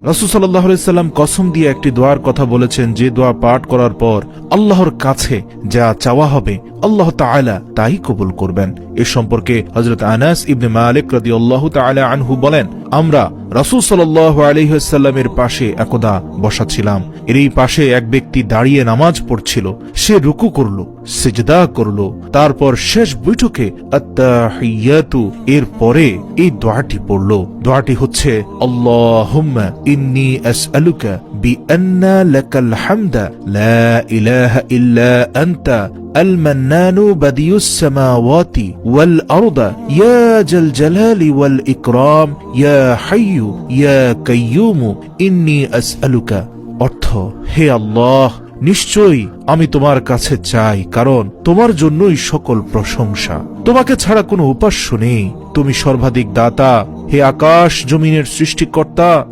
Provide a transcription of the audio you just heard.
রাসূল সাল্লাল্লাহু আলাইহি সাল্লাম কসম দিয়ে একটি দোয়ার কথা বলেছেন, যে দোয়া পাঠ করার পর আল্লাহর কাছে যা চাওয়া হবে আল্লাহ তাআলা তাই কবুল করবেন। এ সম্পর্কে হযরত আনাস ইবনে মালিক রাদিয়াল্লাহু তাআলা আনহু বলেন, আমরা রাসূল সাল্লাল্লাহু আলাইহি ওয়াসাল্লামের পাশে একদা বসা ছিলাম। এরই পাশে এক ব্যক্তি দাঁড়িয়ে নামাজ পড়ছিল। সে রুকু করল, সিজদা করল, তারপর শেষ বৈঠকে আত্তাহিয়াতু এর পরে এই দোয়াটি পড়ল। দোয়াটি হচ্ছে, আল্লাহুম্মা ইন্নী আসআলুকা বিআন্না লাকাল হামদা লা ইলাহা ইল্লা আনতা المنان بديع السماوات والأرض يا ذا الجلال والإكرام يا حي يا قيوم إني أسألك। অর্থ, হে আল্লাহ, নিশ্চয়ই আমি তোমার কাছে চাই, কারণ তোমার জন্যই সকল প্রশংসা, তোমাকে ছাড়া কোনো উপাস্য নেই, তুমি সর্বাধিক দাতা, হে আকাশ জমিনের সৃষ্টিকর্তা,